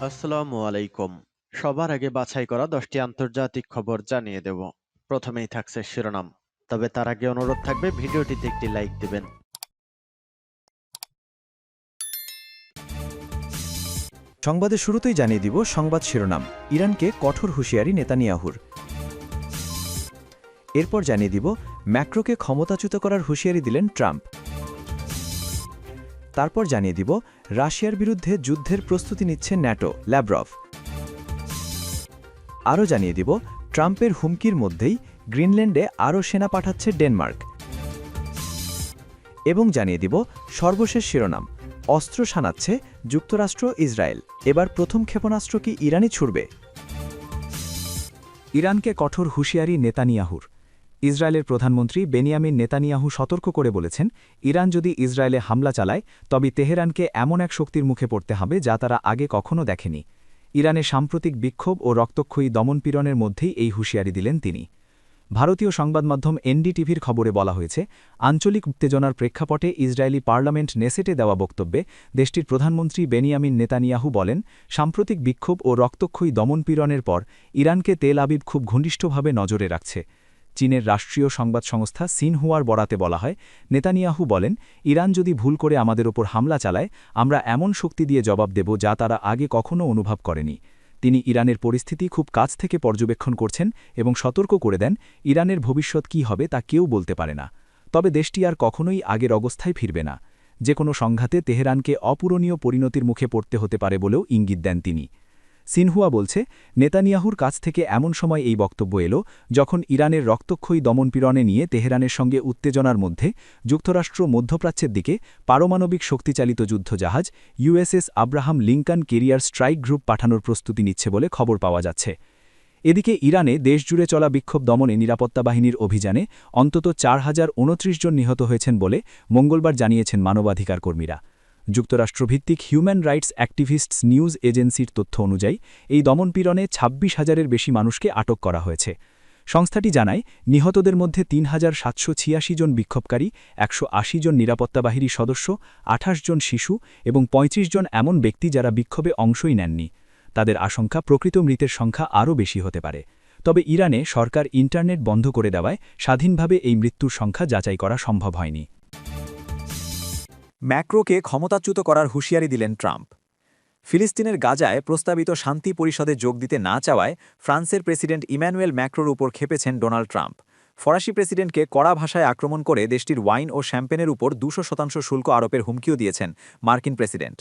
আসসালামু আলাইকুম। সবার আগে বাছাই করা 10টি আন্তর্জাতিক খবর জানিয়ে দেব। প্রথমেই থাকছে শিরোনাম। তবে তার আগে অনুরোধ থাকবে ভিডিওটিতে একটি লাইক দিবেন। সংবাদের শুরুতেই জানিয়ে দিব সংবাদ শিরোনাম। ইরানকে কঠোর হুঁশিয়ারি নেতানিয়াহুর। এরপর জানিয়ে দিব ম্যাক্রোকে ক্ষমতাচ্যুত করার হুঁশিয়ারি দিলেন ট্রাম্প। তারপর জানিয়ে দিব রাশিয়ার বিরুদ্ধে যুদ্ধের প্রস্তুতি নিচ্ছে ন্যাটো, ল্যাভরভ। আরও জানিয়ে দিব ট্রাম্পের হুমকির মধ্যেই গ্রিনল্যান্ডে আরও সেনা পাঠাচ্ছে ডেনমার্ক। এবং জানিয়ে দিব সর্বশেষ শিরোনাম, অস্ত্র শানাচ্ছে যুক্তরাষ্ট্র, ইসরায়েল। এবার প্রথম ক্ষেপণাস্ত্র কি ইরানই ছুড়বে? ইরানকে কঠোর হুঁশিয়ারি নেতানিয়াহুর। ইসরায়েলের প্রধানমন্ত্রী বেনিয়ামিন নেতানিয়াহু সতর্ক করে বলেছেন, ইরান যদি ইসরায়েলে হামলা চালায় তবে তেহরানকে এমন এক শক্তির মুখে পড়তে হবে যা তারা আগে কখনো দেখেনি। ইরানের সাম্প্রতিক বিক্ষোভ ও রক্তক্ষয়ী দমনপীড়নের মধ্যেই এই হুঁশিয়ারি দিলেন তিনি। ভারতীয় সংবাদমাধ্যম এনডিটিভির খবরে বলা হয়েছে, আঞ্চলিক উত্তেজনার প্রেক্ষাপটে ইসরায়েলি পার্লামেন্ট নেসেটে দেওয়া বক্তব্যে দেশটির প্রধানমন্ত্রী বেনিয়ামিন নেতানিয়াহু বলেন, সাম্প্রতিক বিক্ষোভ ও রক্তক্ষয়ী দমনপীড়নের পর ইরানকে তেল আবিব খুব ঘনিষ্ঠভাবে নজরে রাখছে। চীনের রাষ্ট্রীয় সংবাদ সংস্থা সিনহুয়ার বরাতে বলা হয়, নেতানিয়াহু বলেন, ইরান যদি ভুল করে আমাদের ওপর হামলা চালায়, আমরা এমন শক্তি দিয়ে জবাব দেব যা তারা আগে কখনো অনুভব করেনি। তিনি ইরানের পরিস্থিতি খুব কাছ থেকে পর্যবেক্ষণ করছেন এবং সতর্ক করে দেন, ইরানের ভবিষ্যৎ কী হবে তা কেউ বলতে পারে না। তবে দেশটি আর কখনোই আগের অবস্থায় ফিরবে না। যে কোনো সংঘাতে তেহরানকে অপূরণীয় পরিণতির মুখে পড়তে হতে পারে বলেও ইঙ্গিত দেন তিনি। সিনহুয়া বলছে, নেতানিয়াহুর কাছ থেকে এমন সময় এই বক্তব্য এলো যখন ইরানের রক্তক্ষয়ী দমনপীড়নে নিয়ে তেহরানের সঙ্গে উত্তেজনার মধ্যে যুক্তরাষ্ট্র মধ্যপ্রাচ্যের দিকে পারমাণবিক শক্তিচালিত যুদ্ধজাহাজ USS Abraham Lincoln career strike group পাঠানোর প্রস্তুতি নিচ্ছে বলে খবর পাওয়া যাচ্ছে। এদিকে ইরানে দেশজুড়ে চলা বিক্ষোভ দমনে নিরাপত্তা বাহিনীর অভিযানে অন্তত 4029 জন নিহত হয়েছেন বলে মঙ্গলবার জানিয়েছেন মানবাধিকার কর্মীরা। যুক্তরাষ্ট্রভিত্তিক হিউম্যান রাইটস অ্যাক্টিভিস্টস নিউজ এজেন্সির তথ্য অনুযায়ী এই দমনপীড়নে 26,000-এর বেশি মানুষকে আটক করা হয়েছে। সংস্থাটি জানায়, নিহতদের মধ্যে 3,786 জন বিক্ষোভকারী, 180 জন নিরাপত্তা বাহিনীর সদস্য, 28 জন শিশু এবং 35 জন এমন ব্যক্তি যারা বিক্ষোভে অংশই নেননি। তাদের আশঙ্কা প্রকৃত মৃতের সংখ্যা আরও বেশি হতে পারে। তবে ইরানে সরকার ইন্টারনেট বন্ধ করে দেওয়ায় স্বাধীনভাবে এই মৃত্যুর সংখ্যা যাচাই করা সম্ভব হয়নি। ম্যাক্রোকে ক্ষমতাচ্যুত করার হুঁশিয়ারি দিলেন ট্রাম্প। ফিলিস্তিনের গাজায় প্রস্তাবিত শান্তি পরিষদে যোগ দিতে না চাওয়ায় ফ্রান্সের প্রেসিডেন্ট ইম্যানুয়েল ম্যাক্রোর উপর ক্ষেপেছেন ডোনাল্ড ট্রাম্প। ফরাসি প্রেসিডেন্টকে কড়া ভাষায় আক্রমণ করে দেশটির ওয়াইন ও শ্যাম্পেনের উপর 200% শুল্ক আরোপের হুমকিও দিয়েছেন মার্কিন প্রেসিডেন্ট।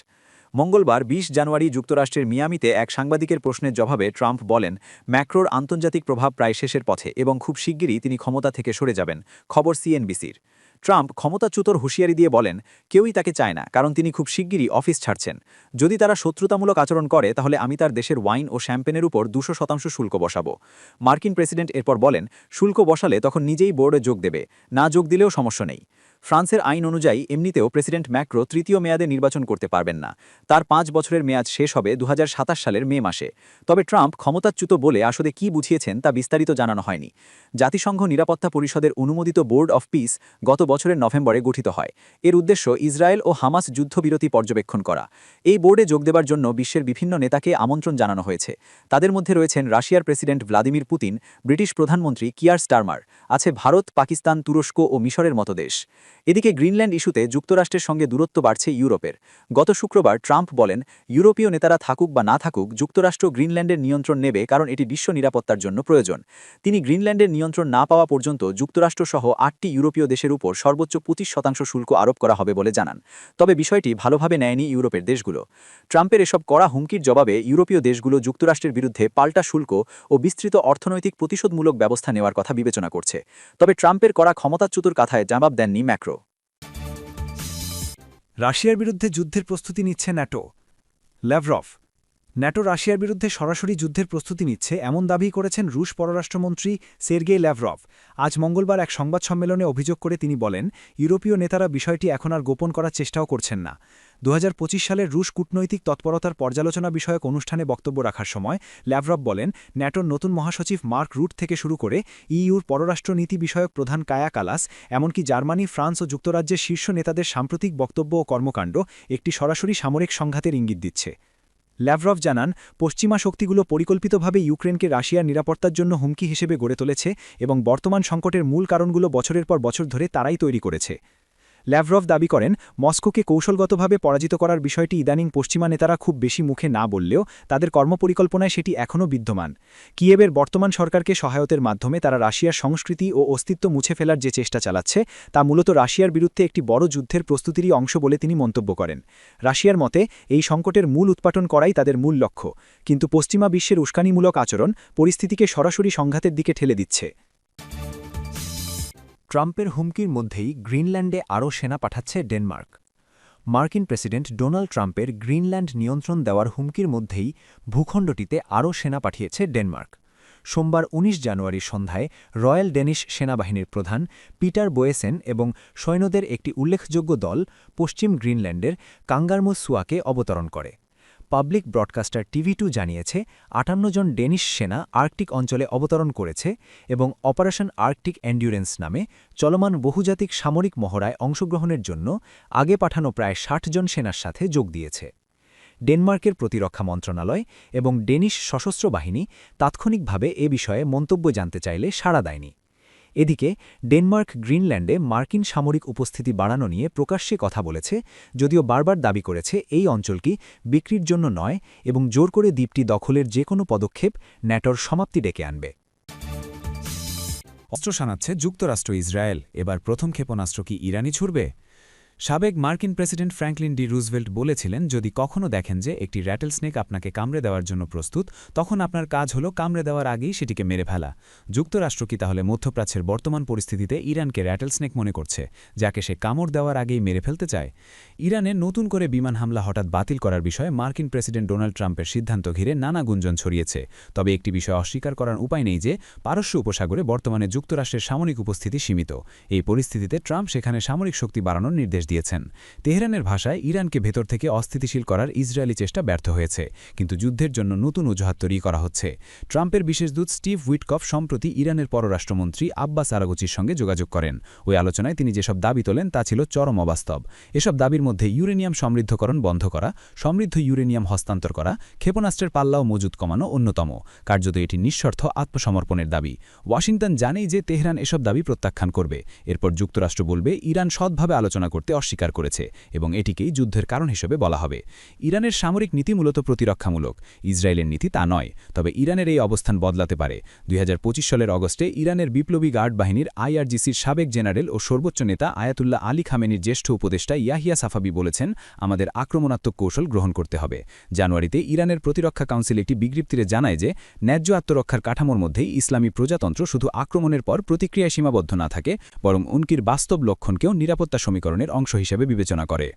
মঙ্গলবার 20 জানুয়ারি যুক্তরাষ্ট্রের মিয়ামিতে এক সাংবাদিকের প্রশ্নের জবাবে ট্রাম্প বলেন, ম্যাক্রোর আন্তর্জাতিক প্রভাব প্রায় শেষের পথে এবং খুব শিগগিরই তিনি ক্ষমতা থেকে সরে যাবেন। খবর সিএনবিসির। ট্রাম্প ক্ষমতাচ্যুতর হুঁশিয়ারি দিয়ে বলেন, কেউই তাকে চায় না, কারণ তিনি খুব শিগগিরই অফিস ছাড়ছেন। যদি তারা শত্রুতামূলক আচরণ করে তাহলে আমি তার দেশের ওয়াইন ও শ্যাম্পেনের উপর 200% শুল্ক বসাবো। মার্কিন প্রেসিডেন্ট এরপর বলেন, শুল্ক বসালে তখন নিজেই বোর্ডে যোগ দেবে, না যোগ দিলেও সমস্যা নেই। ফ্রান্সের আইন অনুযায়ী এমনিতেও প্রেসিডেন্ট ম্যাক্রো তৃতীয় মেয়াদে নির্বাচন করতে পারবেন না। তার 5 বছরের মেয়াদ শেষ হবে 2027 সালের মে মাসে। তবে ট্রাম্প ক্ষমতাচ্যুত বলে আসলে কি বুঝিয়েছেন তা বিস্তারিত জানানো হয়নি। জাতিসংঘ নিরাপত্তা পরিষদের অনুমোদিত বোর্ড অফ পিস গত বছরের নভেম্বরে গঠিত হয়। এর উদ্দেশ্য ইসরায়েল ও হামাস যুদ্ধবিরতি পর্যবেক্ষণ করা। এই বোর্ডে যোগ দেবার জন্য বিশ্বের বিভিন্ন নেতাকে আমন্ত্রণ জানানো হয়েছে। তাদের মধ্যে রয়েছেন রাশিয়ার প্রেসিডেন্ট ভ্লাদিমির পুতিন, ব্রিটিশ প্রধানমন্ত্রী কিয়ার স্টারমার, আছে ভারত, পাকিস্তান, তুরস্ক ও মিশরের মতো দেশ। এদিকে গ্রিনল্যান্ড ইস্যুতে যুক্তরাষ্ট্রের সঙ্গে দূরত্ব বাড়ছে ইউরোপের। গত শুক্রবার ট্রাম্প বলেন, ইউরোপীয় নেতারা থাকুক বা না থাকুক, যুক্তরাষ্ট্র গ্রিনল্যান্ডের নিয়ন্ত্রণ নেবে, কারণ এটি বিশ্ব নিরাপত্তার জন্য প্রয়োজন। তিনি গ্রিনল্যান্ডের নিয়ন্ত্রণ না পাওয়া পর্যন্ত যুক্তরাষ্ট্রসহ 8টি ইউরোপীয় দেশের উপর সর্বোচ্চ 25% শুল্ক আরোপ করা হবে বলে জানান। তবে বিষয়টি ভালোভাবে নেয়নি ইউরোপের দেশগুলো। ট্রাম্পের এসব কড়া হুমকির জবাবে ইউরোপীয় দেশগুলো যুক্তরাষ্ট্রের বিরুদ্ধে পাল্টা শুল্ক ও বিস্তৃত অর্থনৈতিক প্রতিশোধমূলক ব্যবস্থা নেওয়ার কথা বিবেচনা করছে। তবে ট্রাম্পের কড়া ক্ষমতাচ্যুতর কথায় জবাব দেননি ম্যাক্রো। রাশিয়ার বিরুদ্ধে যুদ্ধের প্রস্তুতি নিচ্ছে ন্যাটো, ল্যাভরভ। ন্যাটো রাশিয়ার বিরুদ্ধে সরাসরি যুদ্ধের প্রস্তুতি নিচ্ছে এমন দাবি করেছেন রুশ পররাষ্ট্রমন্ত্রী সের্গেই ল্যাভরভ। আজ মঙ্গলবার এক সংবাদ সম্মেলনে অভিযোগ করে তিনি বলেন, ইউরোপীয় নেতারা বিষয়টি এখন আর গোপন করার চেষ্টাও করছেন না। 2025 সালের রুশ কূটনৈতিক তৎপরতার পর্যালোচনা বিষয়ক অনুষ্ঠানে বক্তব্য রাখার সময় ল্যাভরভ বলেন, ন্যাটোর নতুন মহাসচিব মার্ক রুট থেকে শুরু করে ইইউর পররাষ্ট্রনীতি বিষয়ক প্রধান কায়া কালাস, এমনকি জার্মানি, ফ্রান্স ও যুক্তরাজ্যের শীর্ষ নেতাদের সাম্প্রতিক বক্তব্য ও কর্মকাণ্ড একটি সরাসরি সামরিক সংঘাতের ইঙ্গিত দিচ্ছে। ল্যাভরভ জানান, পশ্চিমা শক্তিগুলো পরিকল্পিতভাবে ইউক্রেনকে রাশিয়ার নিরাপত্তার জন্য হুমকি হিসেবে গড়ে তুলেছে এবং বর্তমান সংকটের মূল কারণগুলো বছরের পর বছর ধরে তারাই তৈরি করেছে। ল্যাভরভ দাবি করেন, মস্কোকে কৌশলগতভাবে পরাজিত করার বিষয়টি ইদানিং পশ্চিমা নেতারা খুব বেশি মুখে না বললেও তাদের কর্মপরিকল্পনায় সেটি এখনও বিদ্যমান। কিয়েভের বর্তমান সরকারকে সহায়তার মাধ্যমে তারা রাশিয়ার সংস্কৃতি ও অস্তিত্ব মুছে ফেলার যে চেষ্টা চালাচ্ছে তা মূলত রাশিয়ার বিরুদ্ধে একটি বড় যুদ্ধের প্রস্তুতিরই অংশ বলে তিনি মন্তব্য করেন। রাশিয়ার মতে এই সংকটের মূল উৎপাটন করাই তাদের মূল লক্ষ্য, কিন্তু পশ্চিমা বিশ্বের উস্কানিমূলক আচরণ পরিস্থিতিকে সরাসরি সংঘাতের দিকে ঠেলে দিচ্ছে। ট্রাম্পের হুমকির মধ্যেই গ্রিনল্যান্ডে আরও সেনা পাঠাচ্ছে ডেনমার্ক। মার্কিন প্রেসিডেন্ট ডোনাল্ড ট্রাম্পের গ্রিনল্যান্ড নিয়ন্ত্রণ দেওয়ার হুমকির মধ্যেই ভূখণ্ডটিতে আরও সেনা পাঠিয়েছে ডেনমার্ক। সোমবার ১৯ জানুয়ারি সন্ধ্যায় রয়্যাল ডেনিশ সেনাবাহিনীর প্রধান পিটার বোয়েসেন এবং সৈন্যদের একটি উল্লেখযোগ্য দল পশ্চিম গ্রিনল্যান্ডের কাঙ্গারমুসুয়াকে অবতরণ করে। পাবলিক ব্রডকাস্টার TV2 জানিয়েছে ৫৮ জন ডেনিশ সেনা আর্কটিক অঞ্চলে অবতরণ করেছে এবং অপারেশন আর্কটিক এন্ডিউরেন্স নামে চলমান বহুজাতিক সামরিক মহড়ায় অংশগ্রহণের জন্য আগে পাঠানো প্রায় ৬০ জন সেনার সাথে যোগ দিয়েছে। ডেনমার্কের প্রতিরক্ষা মন্ত্রণালয় এবং ডেনিশ সশস্ত্র বাহিনী তাৎক্ষণিকভাবে এ বিষয়ে মন্তব্য জানতে চাইলে সাড়া দেয়নি। এদিকে ডেনমার্ক গ্রিনল্যান্ডে মার্কিন সামরিক উপস্থিতি বাড়ানো নিয়ে প্রকাশ্যে কথা বলেছে, যদিও বারবার দাবি করেছে এই অঞ্চলটি বিক্রির জন্য নয় এবং জোর করে দ্বীপটি দখলের যে কোনো পদক্ষেপ ন্যাটোর সমাপ্তি ডেকে আনবে। অস্ত্র শানাচ্ছে যুক্তরাষ্ট্র ইসরায়েল, এবার প্রথম ক্ষেপণাস্ত্র কি ইরানই ছুড়বে? সাবেক মার্কিন প্রেসিডেন্ট ফ্র্যাঙ্কলিন ডি রুজভেল্ট বলেছিলেন, যদি কখনও দেখেন যে একটি র্যাটেল স্নেক আপনাকে কামড়ে দেওয়ার জন্য প্রস্তুত, তখন আপনার কাজ হল কামড়ে দেওয়ার আগেই সেটিকে মেরে ফেলা। যুক্তরাষ্ট্র কি তাহলে মধ্যপ্রাচ্যের বর্তমান পরিস্থিতিতে ইরানকে র্যাটেল স্নেক মনে করছে, যাকে সে কামড় দেওয়ার আগেই মেরে ফেলতে চায়? ইরানে নতুন করে বিমান হামলা হঠাৎ বাতিল করার বিষয়ে মার্কিন প্রেসিডেন্ট ডোনাল্ড ট্রাম্পের সিদ্ধান্ত ঘিরে নানা গুঞ্জন ছড়িয়েছে। তবে একটি বিষয় অস্বীকার করার উপায় নেই যে পারস্য উপসাগরে বর্তমানে যুক্তরাষ্ট্রের সামরিক উপস্থিতি সীমিত। এই পরিস্থিতিতে ট্রাম্প সেখানে সামরিক শক্তি বাড়ানোর নির্দেশ দিয়েছেন। তেহরানের ভাষায় ইরানকে ভেতর থেকে অস্থিতিশীল করার ইসরায়েলি চেষ্টা ব্যর্থ হয়েছে, কিন্তু যুদ্ধের জন্য নতুন অজুহাত তৈরি করা হচ্ছে। ট্রাম্পের বিশেষ দূত স্টিভ উইটকফ সম্প্রতি ইরানের পররাষ্ট্রমন্ত্রী আব্বাস আরাগচির সঙ্গে যোগাযোগ করেন। ওই আলোচনায় তিনি যেসব দাবি তোলেন তা ছিল চরম অবাস্তব। এসব দাবির মধ্যে ইউরেনিয়াম সমৃদ্ধকরণ বন্ধ করা, সমৃদ্ধ ইউরেনিয়াম হস্তান্তর করা, ক্ষেপণাস্ত্রের পাল্লাও মজুত কমানো অন্যতম। কার্যত এটি নিঃশর্ত আত্মসমর্পণের দাবি। ওয়াশিংটন জানেই যে তেহরান এসব দাবি প্রত্যাখ্যান করবে। এরপর যুক্তরাষ্ট্র বলবে ইরান সৎভাবে আলোচনা করতে অস্বীকার করেছে এবং এটিকেই যুদ্ধের কারণ হিসেবে বলা হবে। ইরানের সামরিক নীতি মূলত প্রতিরক্ষামূলক, ইসরায়েলের নীতি তা নয়। তবে ইরানের এই অবস্থান বদলাতে পারে। ২০২৫ সালের অগস্টে ইরানের বিপ্লবী গার্ড বাহিনীর IRGCর সাবেক জেনারেল ও সর্বোচ্চ নেতা আয়াতুল্লাহ আলী খামেনির জ্যেষ্ঠ উপদেষ্টা ইয়াহিয়া সাফাবি বলেছেন, আমাদের আক্রমণাত্মক কৌশল গ্রহণ করতে হবে। জানুয়ারিতে ইরানের প্রতিরক্ষা কাউন্সিল একটি বিজ্ঞপ্তিতে জানায় যে ন্যায্য আত্মরক্ষার কাঠামোর মধ্যেই ইসলামী প্রজাতন্ত্র শুধু আক্রমণের পর প্রতিক্রিয়ায় সীমাবদ্ধ না থাকে, বরং উনকির বাস্তব লক্ষণকেও নিরাপত্তা সমীকরণের অংশ হিসেবে বিবেচনা করে।